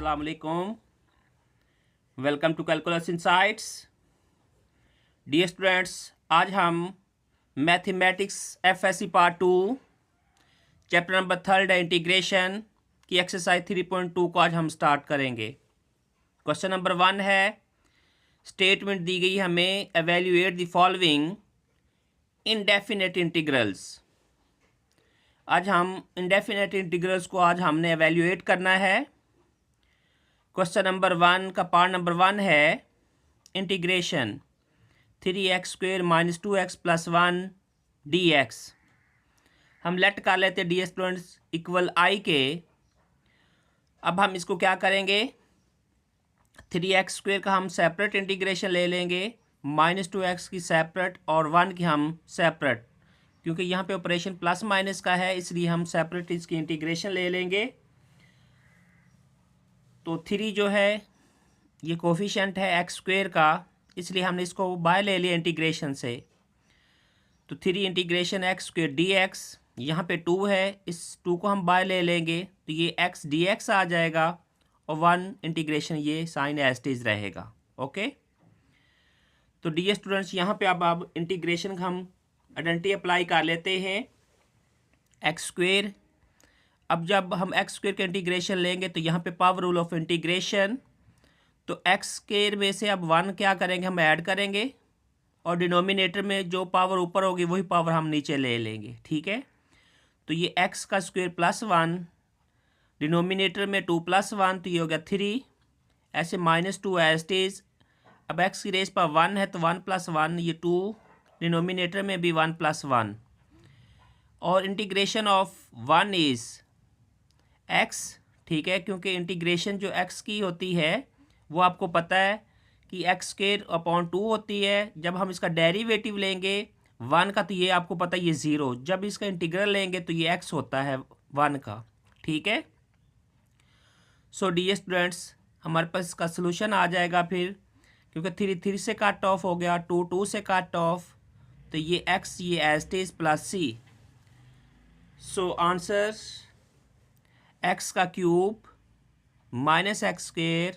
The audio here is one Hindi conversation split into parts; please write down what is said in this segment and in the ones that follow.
अस्सलाम वालेकुम। Welcome to calculus insights. Dear students, आज हम mathematics FSc part 2 chapter number 3 है इंटीग्रेशन की एक्सरसाइज 3.2 को आज हम स्टार्ट करेंगे। क्वेश्चन नंबर 1 है, स्टेटमेंट दी गई हमें, evaluate the following indefinite integrals. आज हम इनडेफिनेट इंटीग्रल्स को आज हमने एवेल्यूएट करना है। क्वेश्चन नंबर 1 का पार्ट नंबर 1 है इंटीग्रेशन 3x² - 2x + 1 dx। हम लेट कर लेते हैं डी स्टूडेंट्स इक्वल आई के। अब हम इसको क्या करेंगे, 3x² का हम सेपरेट इंटीग्रेशन ले लेंगे, -2x की सेपरेट और 1 की हम सेपरेट, क्योंकि यहाँ पे ऑपरेशन प्लस माइनस का है इसलिए हम सेपरेट इसकी इंटीग्रेशन ले लेंगे। तो 3 जो है ये कोफिशिएंट है x² का, इसलिए हमने इसको बाय ले लिया इंटीग्रेशन से। तो 3 इंटीग्रेशन x² dx, यहाँ पे 2 है, इस 2 को हम बाय ले लेंगे तो ये x dx आ जाएगा और 1 इंटीग्रेशन ये साइन एज इट इज रहेगा। ओके, तो डियर स्टूडेंट्स यहाँ पे अब इंटीग्रेशन हम आइडेंटिटी अप्लाई कर लेते हैं x²। अब जब हम x² का इंटीग्रेशन लेंगे तो यहाँ पे पावर रूल ऑफ इंटीग्रेशन, तो x² में से अब 1 क्या करेंगे, हम ऐड करेंगे और डिनोमिनेटर में जो पावर ऊपर होगी वही पावर हम नीचे ले लेंगे। ठीक है, तो ये x² + 1, डिनोमिनेटर में 2 + 1, तो ये हो गया 3, ऐसे -2 एज इट इज। अब x की रेज़ पर 1 है तो 1 + 1 ये 2, डिनोमिनेटर में भी 1 + 1, और इंटीग्रेशन ऑफ 1 इज़ x। ठीक है, क्योंकि इंटीग्रेशन जो x की होती है वो आपको पता है कि x²/2 होती है। जब हम इसका डेरिवेटिव लेंगे 1 का तो ये आपको पता है ये 0, जब इसका इंटीग्रल लेंगे तो ये x होता है 1 का। ठीक है, सो डियर स्टूडेंट्स हमारे पास इसका सोल्यूशन आ जाएगा फिर, क्योंकि 3 से कट ऑफ हो गया, 2 से कट ऑफ, तो ये x ये as it is plus c। So answer x³ -x²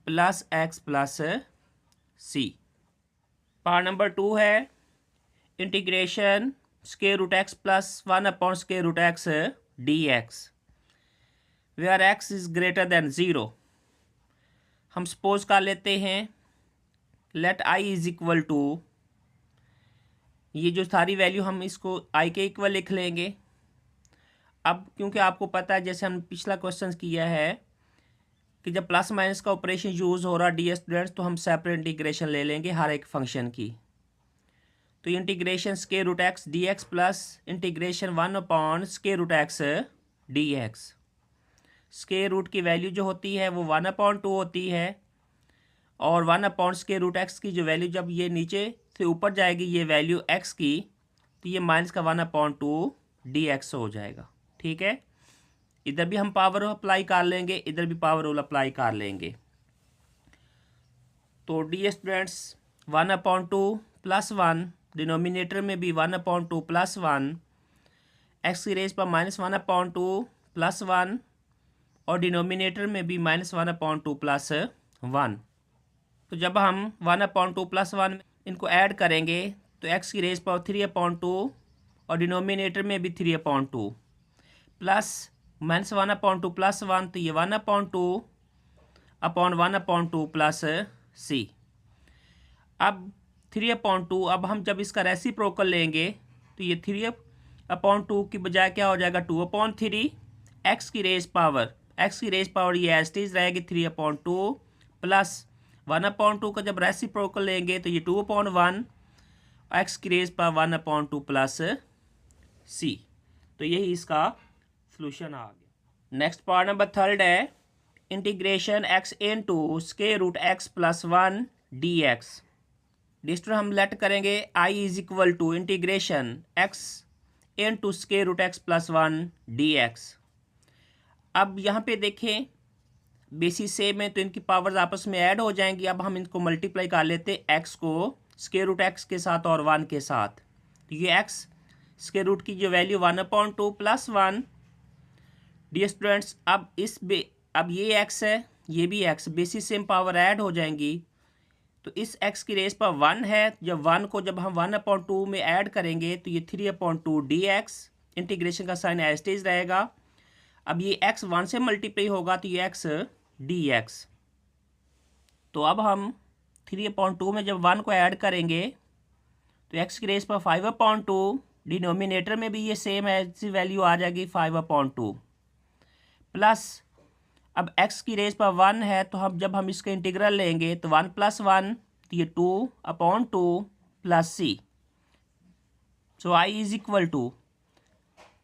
+ x + c। Part number 2 है integration √x + 1/√x dx, where x is greater than 0। हम सपोज कर लेते हैं let i is equal to, ये जो सारी वैल्यू हम इसको i के इक्वल लिख लेंगे। अब क्योंकि आपको पता है जैसे हम पिछला क्वेश्चन किया है कि जब प्लस माइनस का ऑपरेशन यूज़ हो रहा डियर स्टूडेंट्स, तो हम सेपरेट इंटीग्रेशन ले लेंगे हर एक फंक्शन की। तो integration √x dx plus integration 1/√x dx। Square root की वैल्यू जो होती है वो 1/2 होती है, और 1/√x की जो वैल्यू जब ये नीचे से ऊपर जाएगी ये वैल्यू x की, तो ये माइनस का 1/2 dx हो जाएगा। ठीक है, इधर भी हम पावर अप्लाई कर लेंगे, इधर भी पावर रूल अप्लाई कर लेंगे। तो डियर स्टूडेंट्स 1/2 + 1, डिनोमिनेटर में भी 1/2 + 1, x की रेज़ पर -1/2 + 1, और डिनोमिनेटर में भी -1/2 + 1। तो जब हम 1/2 + 1 इनको ऐड करेंगे तो x की रेज़ पर 3/2 और डिनोमिनेटर में भी 3/2 प्लस -1/2 + 1, तो ये 1/2/1/2 + c। अब 3/2, अब हम जब इसका रेसिप्रोकल लेंगे तो ये 3/2 की बजाय क्या हो जाएगा 2/3, x की रेज़ पावर ये एज इट इज रहेगी 3/2 प्लस 1/2 का जब रेसिप्रोकल लेंगे तो ये 2/1, x की रेज़ पावर 1/2 + c। तो यही इसका सोल्यूशन आ गया। नेक्स्ट पार्ट नंबर 3 है इंटीग्रेशन x × √x + 1 dx। डिस्टर हम लेट करेंगे i is equal to integration x × √x + 1 dx। अब यहाँ पे देखें बेसिस सेम है तो इनकी पावर्स आपस में ऐड हो जाएंगी। अब हम इनको मल्टीप्लाई कर लेते x को √x के साथ और 1 के साथ, तो ये x स्क्वायर रूट की जो वैल्यू 1/2 + 1। डियर स्टूडेंट्स अब अब ये एक्स है, ये भी x, basis same power add हो जाएंगी। तो इस एक्स की रेस पर 1 है, जब 1 को जब हम 1/2 में ऐड करेंगे तो ये 3/2 dx, इंटीग्रेशन का साइन एज इट इज रहेगा। अब ये x 1 से मल्टीप्लाई होगा तो ये x dx। तो अब हम 3/2 में जब 1 को ऐड करेंगे तो x की रेस पर 5/2, डिनोमिनेटर में भी ये सेम ऐसी वैल्यू आ जाएगी 5/2 प्लस, अब x की रेस पर 1 है तो हम जब हम इसका इंटीग्रल लेंगे तो 1 + 1 तो ये 2/2 plus c। So i is equal to,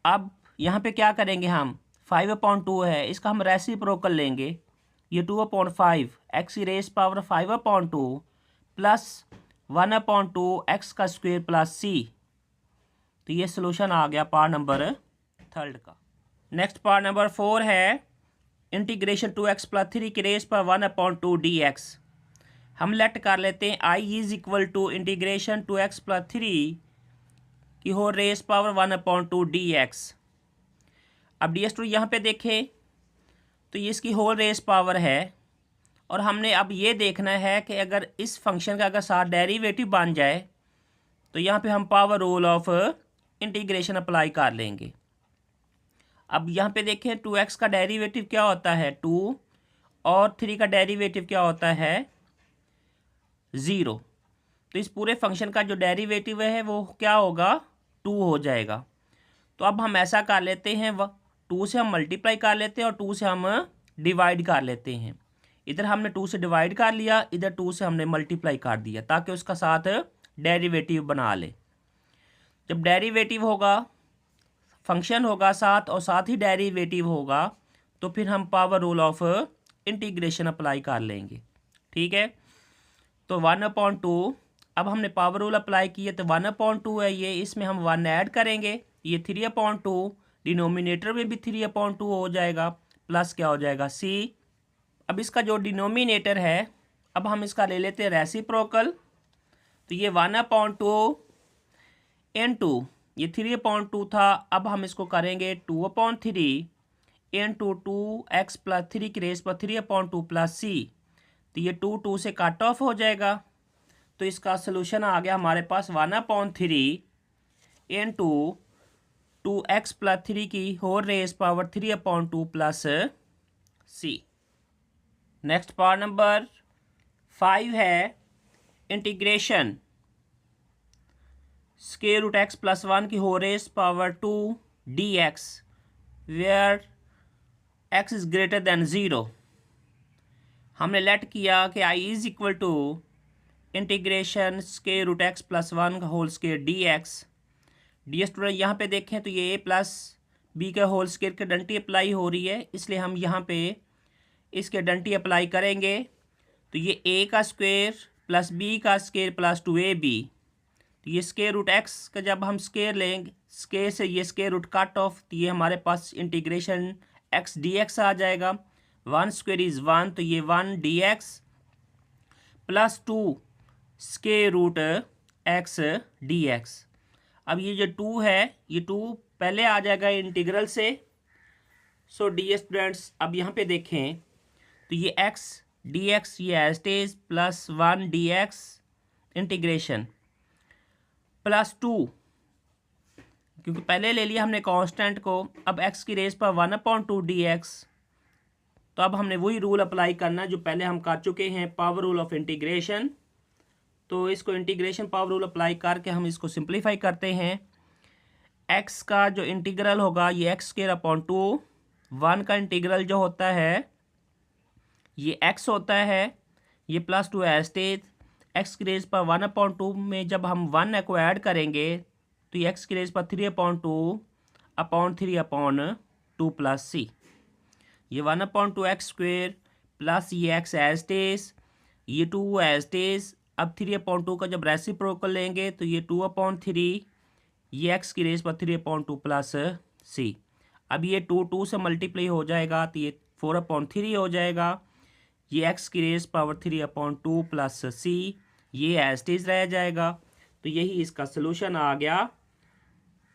अब यहाँ पे क्या करेंगे हम, 5/2 है, इसका हम रेसिप्रोकल लेंगे, ये 2/5 x की रेस पावर 5/2 प्लस 1/2 x का स्क्वायर प्लस c। तो ये सोल्यूशन आ गया पार्ट नंबर 3 का। नेक्स्ट पार्ट नंबर 4 है इंटीग्रेशन 2x + 3 की रेस पर 1/2 dx। हम लेट कर लेते हैं i is equal to integration 2x + 3 की होल रेस पावर 1/2 dx। अब ds2 यहाँ पे देखें तो ये इसकी होल रेस पावर है, और हमने अब ये देखना है कि अगर इस फंक्शन का अगर साथ डेरिवेटिव बन जाए तो यहाँ पे हम power rule of integration apply कर लेंगे। अब यहाँ पे देखें 2x का डेरिवेटिव क्या होता है 2, और 3 का डेरिवेटिव क्या होता है 0। तो इस पूरे फंक्शन का जो डेरिवेटिव है वो क्या होगा 2 हो जाएगा। तो अब हम ऐसा कर लेते हैं, 2 से हम मल्टीप्लाई कर लेते हैं और 2 से हम डिवाइड कर लेते हैं। इधर हमने 2 से डिवाइड कर लिया, इधर 2 से हमने मल्टीप्लाई कर दिया ताकि उसका साथ डेरिवेटिव बना ले। जब डेरिवेटिव होगा, फंक्शन होगा साथ और साथ ही डेरिवेटिव होगा, तो फिर हम power rule of integration apply कर लेंगे। ठीक है, तो 1/2, अब हमने पावर रूल अप्लाई किया तो 1/2 है ये, इसमें हम 1 ऐड करेंगे, ये 3/2, डिनोमिनेटर में भी 3/2 हो जाएगा, प्लस क्या हो जाएगा c। अब इसका जो डिनोमिनेटर है, अब हम इसका ले लेते हैं रेसिप्रोकल, तो ये 1/2 इंटू ये 3/2 था, अब हम इसको करेंगे 2/3 इंटू 2x + 3 की रेस पर 3/2 प्लस c। तो ये 2 से कट ऑफ हो जाएगा। तो इसका सलूशन आ गया हमारे पास 1/3 इंटू 2x + 3 की होल रेस पावर 3/2 प्लस c। नेक्स्ट पार्ट नंबर 5 है इंटीग्रेशन स्क्वायर रूट x + 1 की whole raise power 2 dx where x is greater than 0। हमने लेट किया कि i is equal to integration square root x + 1 का whole square dx। ds student यहाँ पे देखें तो ये a + b का होल स्क्वायर की डंटी अप्लाई हो रही है, इसलिए हम यहाँ पे इसके डंटी अप्लाई करेंगे। तो ये a का स्क्वायर प्लस b का स्क्वायर प्लस 2ab, तो ये स्क्वायर रूट x का जब हम स्क्वायर लेंगे, स्क्वायर से ये स्क्वायर रूट कट ऑफ, तो ये हमारे पास इंटीग्रेशन x dx आ जाएगा। 1 स्क्वायर इज 1, तो ये 1 dx plus 2 square root x dx। अब ये जो 2 है, ये 2 पहले आ जाएगा इंटीग्रल से। सो डी स्टूडेंट्स अब यहाँ पे देखें तो ये x dx ये as it is plus 1 dx integration plus 2, क्योंकि पहले ले लिया हमने कांस्टेंट को, अब x की रेस पर 1/2 dx। तो अब हमने वही रूल अप्लाई करना जो पहले हम कर चुके हैं, पावर रूल ऑफ इंटीग्रेशन। तो इसको इंटीग्रेशन पावर रूल अप्लाई करके हम इसको सिंप्लीफाई करते हैं। x का जो इंटीग्रल होगा ये x²/2, 1 का इंटीग्रल जो होता है ये x होता है, ये plus 2 as it is, x की रेज पर 1/2 में जब हम 1 को ऐड करेंगे तो ये एक्स की रेज पर 3/2 प्लस c। ये 1/2 x² प्लस ये x एज इट इज, ये 2 एज इट इज। अब 3/2 का जब रेसिप्रोकल लेंगे तो ये 2/3, ये x की रेज पर 3/2 प्लस c। अब ये 2 से मल्टीप्लाई हो जाएगा तो ये 4/3 हो जाएगा, ये x की रेज पावर 3/2 प्लस c, ये एज इट इज रह जाएगा। तो यही इसका सलूशन आ गया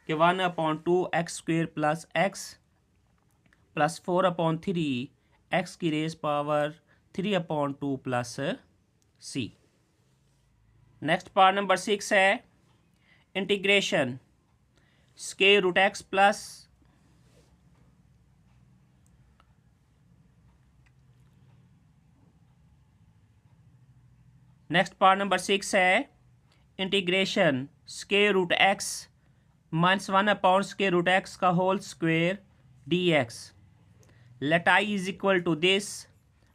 कि 1/2 x² plus x plus 4/3 x की raise power 3/2 plus C. Next part number 6 है integration square root x plus next part number 6 है integration square root x -1/√x का whole square dx। Let I is equal to this.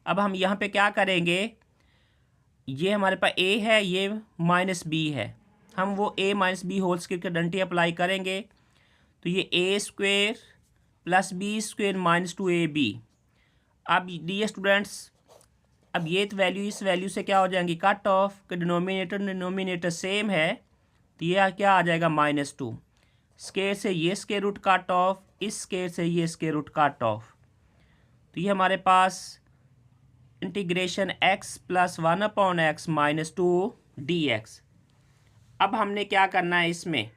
अब हम यहाँ पे क्या करेंगे, ये हमारे पास a है, ये -b है, हम वो a - b होल स्क्वायर की आइडेंटिटी अप्लाई करेंगे तो ये a² + b² - 2ab। अब डियर स्टूडेंट्स, अब ये वैल्यू इस वैल्यू से क्या हो जाएंगी, कट ऑफ के डिनोमिनेटर सेम है तो ये क्या आ जाएगा -2। स्क्वायर से ये स्क्वायर रूट कट ऑफ, इस स्क्वायर से ये स्क्वायर रूट कट ऑफ, तो ये हमारे पास इंटीग्रेशन x + 1/x - 2 dx। अब हमने क्या करना है इसमें,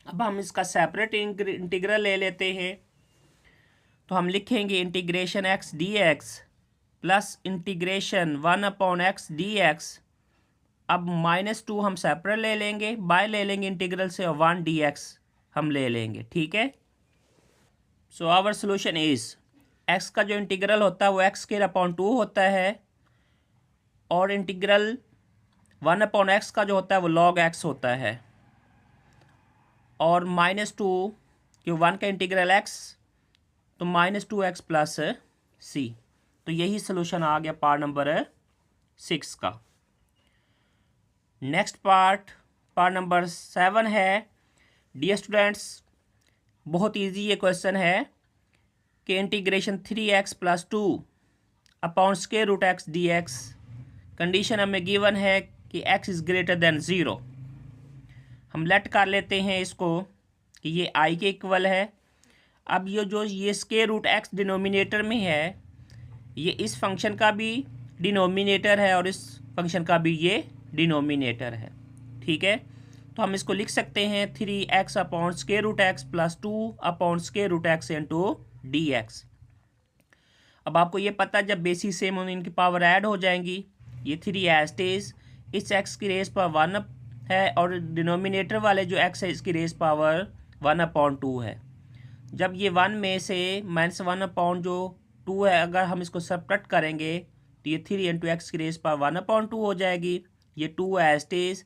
अब हम इसका सेपरेट इंटीग्रल ले लेते हैं तो हम लिखेंगे integration x dx plus integration 1/x dx। अब -2 हम सेपरेट ले लेंगे, बाय ले लेंगे इंटीग्रल से, और 1 dx हम ले लेंगे, ठीक है। So our solution is, x का जो इंटीग्रल होता है वो x² होता है, और इंटीग्रल 1/x का जो होता है वो log x होता है, और -2 क्यों 1 का इंटीग्रल x तो -2x प्लस c। तो यही सोल्यूशन आ गया पार्ट नंबर 6 का। नेक्स्ट पार्ट नंबर 7 है। डियर स्टूडेंट्स, बहुत इजी ये क्वेश्चन है कि integration 3x + 2/√x dx। Condition हमें गिवन है कि x इज़ ग्रेटर देन 0। हम लेट कर लेते हैं इसको कि ये i के इक्वल है। अब ये स्क्वायर रूट x डिनोमिनेटर में है, ये इस फंक्शन का भी डिनोमिनेटर है और इस फंक्शन का भी ये डिनोमिनेटर है, ठीक है। तो हम इसको लिख सकते हैं 3x/√x + 2/√x * dx। अब आपको ये पता है जब बेसिस सेम होंगे इनकी पावर ऐड हो जाएंगी। ये 3 एज इट इज, इस x की रेज पावर 1 है और डिनोमिनेटर वाले जो x है इसकी रेज पावर 1/2 है। जब ये 1 में से -1 जो 2 है, अगर हम इसको सब्ट्रैक्ट करेंगे तो ये 3 × x की रेज पावर 1/2 हो जाएगी। ये 2 एज इट इज।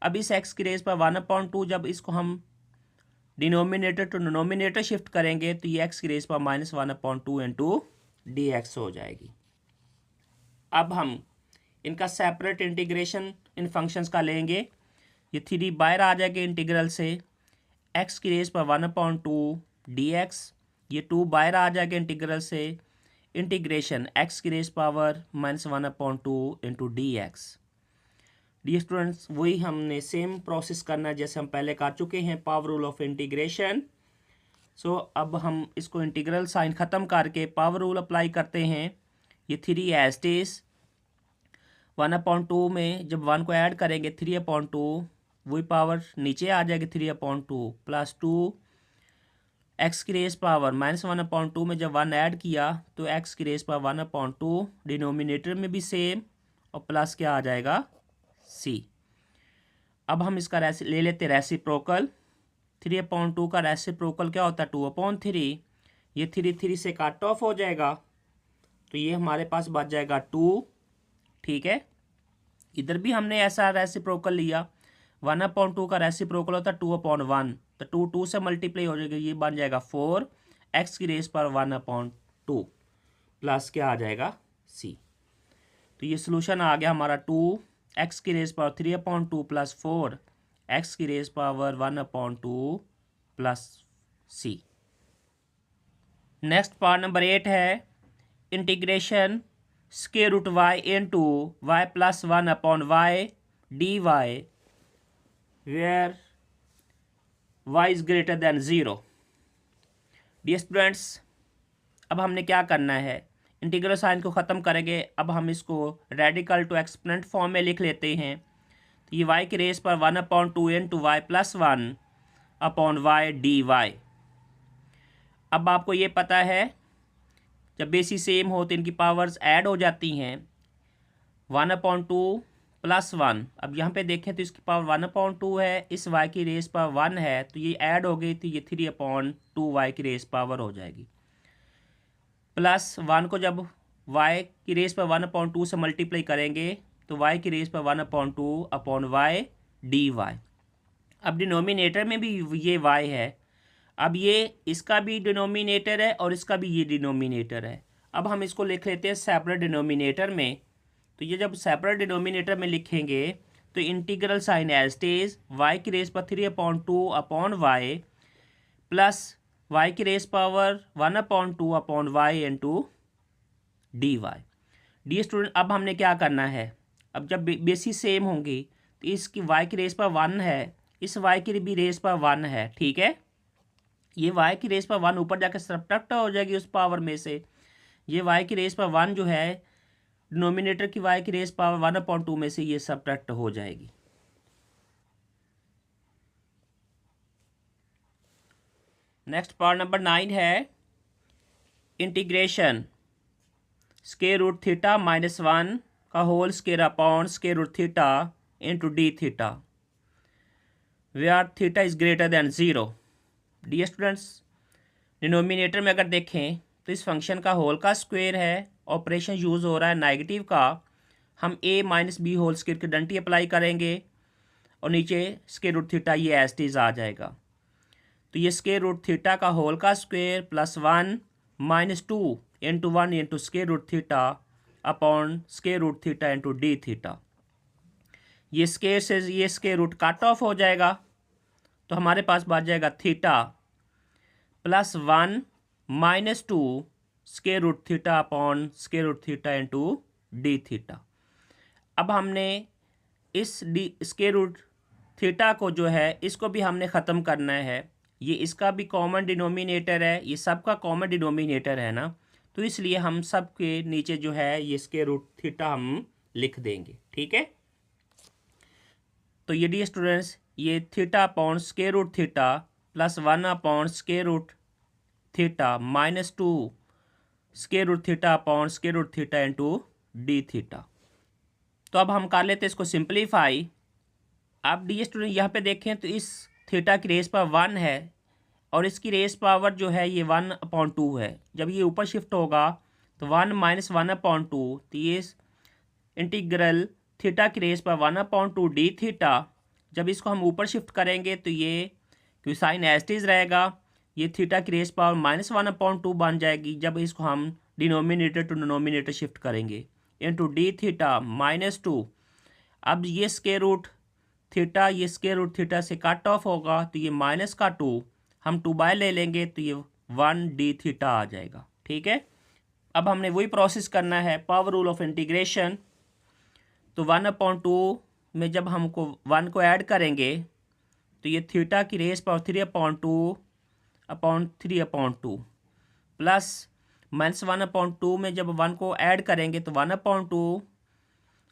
अब इस x की रेज पावर 1/2 जब इसको हम डिनोमिनेटर टू डिनोमिनेटर शिफ्ट करेंगे तो ये x की रेज पावर -1/2 × dx हो जाएगी। अब हम इनका सेपरेट इंटीग्रेशन इन फंक्शंस का लेंगे। ये 3 बाहर आ जाएगा इंटीग्रल से, x की रेज पावर 1/2 dx। ये 2 बाहर आ जाएगा इंटीग्रल से, इंटीग्रेशन x की raise power -1/2 × dx। Dear students, वही हमने सेम प्रोसेस करना है जैसे हम पहले कर चुके हैं, पावर रूल ऑफ इंटीग्रेशन। सो अब हम इसको इंटीग्रल साइन ख़त्म करके पावर रूल अप्लाई करते हैं। ये 3 एज इट इज, 1/2 में जब 1 को ऐड करेंगे 3/2, वही पावर नीचे आ जाएगी 3/2 + 2 x की रेज पावर -1/2 में जब 1 ऐड किया तो x की रेज पावर 1/2, डिनोमिनेटर में भी सेम, और प्लस क्या आ जाएगा c। अब हम इसका ले लेते रेसिप्रोकल। 3/2 का रेसिप्रोकल क्या होता है 2/3। ये 3 से कट ऑफ हो जाएगा तो ये हमारे पास बच जाएगा 2, ठीक है। इधर भी हमने ऐसा रेसिप्रोकल लिया, 1/2 का रेसिप्रोकल होता है 2/1, तो 2 से मल्टीप्लाई हो जाएगा, ये बन जाएगा 4 x की रेज पर 1/2 प्लस क्या आ जाएगा c। तो ये सोल्यूशन आ गया हमारा 2 x की रेज पावर 3/2 + 4 x की raise power 1/2 plus c। Next part number 8 है integration square root y into y + 1/y dy where y is greater than 0। Dear students, अब हमने क्या करना है, इंटीग्रल साइन को ख़त्म करेंगे। अब हम इसको रेडिकल टू एक्सपोनेंट फॉर्म में लिख लेते हैं। तो ये y की रेज पर 1/2 into y + 1/y dy। अब आपको ये पता है जब बेसिस सेम हो तो इनकी पावर्स ऐड हो जाती हैं। 1/2 + 1, अब यहाँ पे देखें तो इसकी पावर 1/2 है, इस y की रेस पावर 1 है, तो ये ऐड हो गई तो ये 3/2 y की रेस पावर हो जाएगी। +1 को जब y की रेस पर 1/2 से मल्टीप्लाई करेंगे तो y की रेस पर 1/2/y dy। अब डिनोमिनेटर में भी ये y है, अब ये इसका भी डिनोमिनेटर है और इसका भी ये डिनोमिनेटर है। अब हम इसको लिख लेते हैं सेपरेट डिनोमिनेटर में। तो ये जब सेपरेट डिनोमिनेटर में लिखेंगे तो integral sign as it is y की रेस पर 3/2/y प्लस y की raise power 1/2/y into dy। Dear student, अब हमने क्या करना है, अब जब बेसिस सेम होंगी तो इसकी y की रेस पर 1 है, इस y की भी रेस पर 1 है, ठीक है। ये y की रेस पर 1 ऊपर जाकर सब्ट्रैक्ट हो जाएगी उस पावर में से। ये y की रेस पर 1 जो है डिनोमिनेटर की y की रेस पावर 1/2 में से ये सब्ट्रैक्ट हो जाएगी। नेक्स्ट पार्ट नंबर 9 है इंटीग्रेशन √θ -1 का whole square upon √θ into d θ where theta is greater than 0। Dear students, denominator में अगर देखें तो इस फंक्शन का होल का स्क्वायर है, ऑपरेशन यूज़ हो रहा है नेगेटिव का, हम a - b होल स्क्वायर की आइडेंटिटी अप्लाई करेंगे और नीचे √θ ये एज इट इज आ जाएगा। तो ये √θ का होल का square +1 - 2 into 1 into √θ upon √θ into d θ। ये स्क्वायर से ये स्क्वायर रूट कट ऑफ हो जाएगा, तो हमारे पास बच जाएगा थीटा +1 - 2 √θ अपॉन √θ इंटू d θ। अब हमने इस √θ को जो है इसको भी हमने ख़त्म करना है। ये इसका भी कॉमन डिनोमिनेटर है, ये सबका कॉमन डिनोमिनेटर है ना, तो इसलिए हम सब के नीचे जो है ये √θ हम लिख देंगे, ठीक है। तो ये डी स्टूडेंट्स, ये theta upon √θ +1 upon √θ -2 √θ upon √θ into d θ। तो अब हम कर लेते हैं इसको सिंप्लीफाई। अब डी स्टूडेंट यहाँ पे देखें तो इस थीटा की रेस पावर 1 है और इसकी रेस पावर जो है ये 1/2 है। जब ये ऊपर शिफ्ट होगा तो 1 - 1/2, तो ये इंटीग्रल थीटा की रेस पर 1/2 d θ। जब इसको हम ऊपर शिफ्ट करेंगे तो ये क्योंकि साइन एज इट इज रहेगा, ये थीटा की रेस पावर -1/2 बन जाएगी जब इसको हम डिनोमिनेटर टू डिनोमिनेटर शिफ्ट करेंगे इंटू d θ -2। अब ये √θ ये √θ से कट ऑफ होगा तो ये -2 हम 2 ले लेंगे तो ये 1 d θ आ जाएगा, ठीक है। अब हमने वही प्रोसेस करना है, पावर रूल ऑफ इंटीग्रेशन। तो 1/2 में जब हमको 1 को ऐड करेंगे तो ये थीटा की रेस पावर 3/2 अपॉन 3/2 प्लस -1/2 में जब 1 को ऐड करेंगे तो 1/2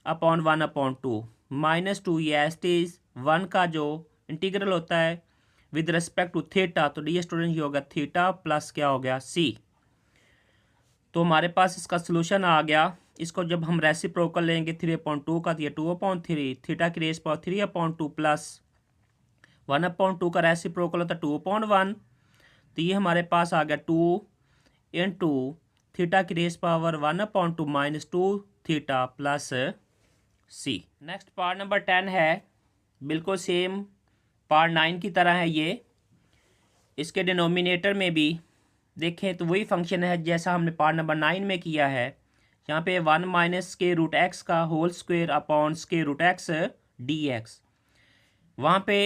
अपॉन 1/2 -2 ये एज इट इज 1 का जो इंटीग्रल होता है विद रिस्पेक्ट टू थीटा, तो डी स्टूडेंट ये होगा थीटा प्लस क्या हो गया c। तो हमारे पास इसका सोल्यूशन आ गया। इसको जब हम रेसिप्रोकल लेंगे 3/2 का तो ये 2/3, थीटा की रेस पावर 3/2 प्लस 1/2 का रेसिप्रोकल होता है 2/1, तो ये हमारे पास आ गया 2 इंटू थीटा की raise power 1/2 -2 theta plus c। Next part number 10 है, बिल्कुल सेम पार्ट 9 की तरह है ये। इसके डिनोमिनेटर में भी देखें तो वही फंक्शन है जैसा हमने पार्ट नंबर 9 में किया है। यहाँ पे 1 - √x का whole square upon √x dx। वहाँ पे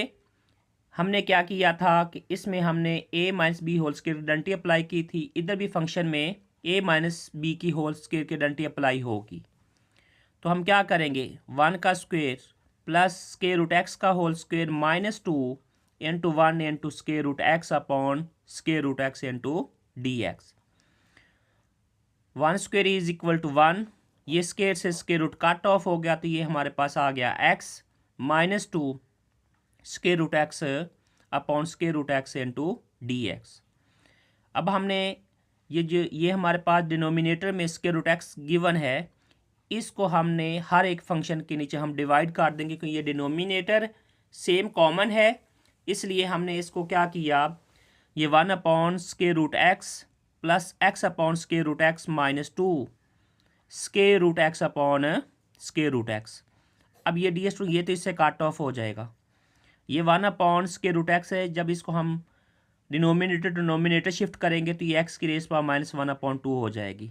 हमने क्या किया था कि इसमें हमने a - b होल स्क्वायर की आइडेंटिटी अप्लाई की थी, इधर भी फंक्शन में a - b की होल स्क्वायर की आइडेंटिटी अप्लाई होगी। तो हम क्या करेंगे, 1 का स्क्वायर प्लस √x का whole square -2 into 1 into √x upon √x into dx। 1 square is equal to 1, ये स्क्वायर से स्क्वायर रूट कट ऑफ हो गया तो ये हमारे पास आ गया x -2 √x upon √x into dx। अब हमने ये हमारे पास डिनोमिनेटर में स्क्वायर रूट एक्स गिवन है, इसको हमने हर एक फंक्शन के नीचे हम डिवाइड कर देंगे क्योंकि ये डिनोमिनेटर सेम कॉमन है, इसलिए हमने इसको क्या किया, ये 1 upon square root x plus x upon square root x minus 2 square root x upon square root x. अब ये डी ये तो इससे काट ऑफ हो जाएगा, ये 1 अपॉन स्क्वायर रूट एक्स है, जब इसको हम डिनोमिनेटर टू नोमिनेटर शिफ्ट करेंगे तो ये एक्स की रेस पावर माइनस 1 अपॉन 2 हो जाएगी।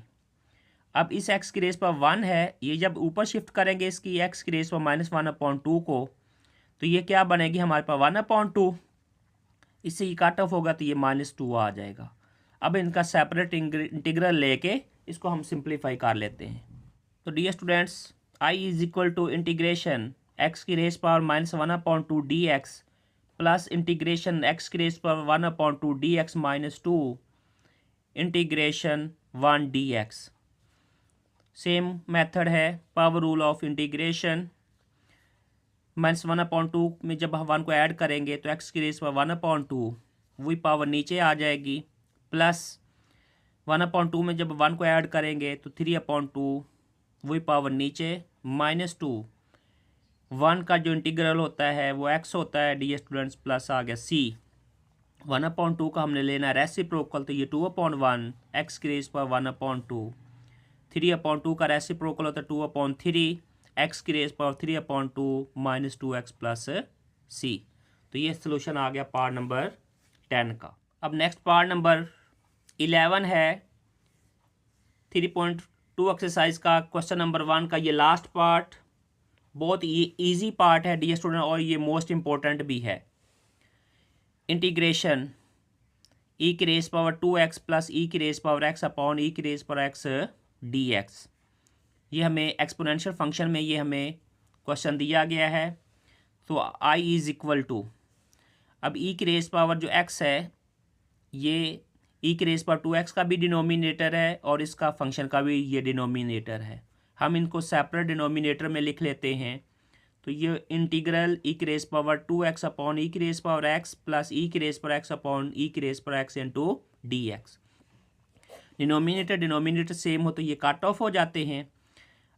अब इस एक्स की रेस पावर 1 है, ये जब ऊपर शिफ्ट करेंगे इसकी एक्स की रेस पावर माइनस 1 अपॉन 2 को, तो ये क्या बनेगी हमारे पास 1 अपॉन 2, इससे ये काट ऑफ होगा तो ये माइनस 2 आ जाएगा। अब इनका सेपरेट इंटीग्रल लेके इसको हम सिंप्लीफाई कर लेते हैं। तो dear students, I is equal to integration X की raise power minus 1 upon 2 D X plus integration X की raise power 1 upon 2 D X minus 2 integration 1 D X. Same method है, power rule of integration. Minus 1 upon 2 में जब हम 1 को ऐड करेंगे तो एक्स की रेस पर 1 अपॉन 2 वही पावर नीचे आ जाएगी, प्लस 1 अपॉन 2 में जब 1 को ऐड करेंगे तो 3 अपॉन 2 वही पावर नीचे, माइनस 2 1 का जो इंटीग्रल होता है वो x होता है डी स्टूडेंट्स, प्लस आ गया c 1 अपॉन 2 का हमने लेना रेसिप्रोकल, तो ये 2 अपॉन 1 एक्स की रेस पर 1 अपॉन 2, 3 अपॉन 2 का रेसिप्रोकल होता है 2 अपॉन 3 एक्स की raise power 3 upon 2 minus 2 X plus C. तो ये सोल्यूशन आ गया पार्ट नंबर 10 का। अब नेक्स्ट पार्ट नंबर 11 है 3.2 एक्सरसाइज का क्वेश्चन नंबर 1 का। ये लास्ट पार्ट बहुत ईजी पार्ट है डियर स्टूडेंट और ये मोस्ट इम्पोर्टेंट भी है। इंटीग्रेशन ई की रेस पावर 2x प्लस ई की रेस पावर x अपॉन ई की रेस पावर x dx। ये हमें एक्सपोनेंशियल फंक्शन में ये हमें क्वेश्चन दिया गया है। तो i इज़ इक्वल टू, अब ई की रेस पावर जो x है ये ई की रेस पावर 2x का भी डिनोमिनेटर है और इसका फंक्शन का भी ये डिनोमिनेटर है। हम इनको सेपरेट डिनोमिनेटर में लिख लेते हैं। तो ये इंटीग्रल ई की रेस पावर 2x अपॉन ई की रेस पावर x प्लस ई की रेस पावर x अपॉन ई की raise power x into D x. Denominator same हो तो ये काट ऑफ हो जाते हैं।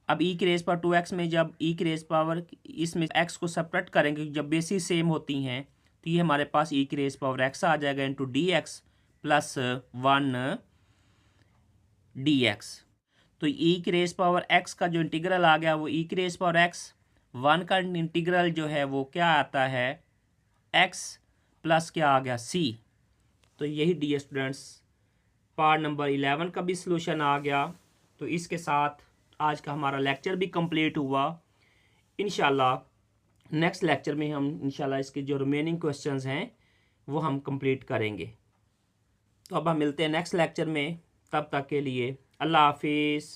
अब ई की रेस पावर 2x में जब ई की रेस पावर इसमें x को सेपरेट करेंगे, जब बेसिस सेम होती हैं तो ये हमारे पास ई की रेस पावर x आ जाएगा into D X plus 1 D x. तो ई की रेस पावर x का जो इंटीग्रल आ गया वो ई की रेस पावर x, 1 का इंटीग्रल जो है वो क्या आता है x प्लस क्या आ गया c। तो यही डी स्टूडेंट्स पार्ट नंबर 11 का भी सलूशन आ गया। तो इसके साथ आज का हमारा लेक्चर भी कंप्लीट हुआ। इंशाल्लाह नेक्स्ट लेक्चर में हम इंशाल्लाह इसके जो रिमेनिंग क्वेश्चंस हैं वो हम कंप्लीट करेंगे। तो अब हम मिलते हैं नेक्स्ट लेक्चर में, तब तक के लिए अल्लाह हाफिज़।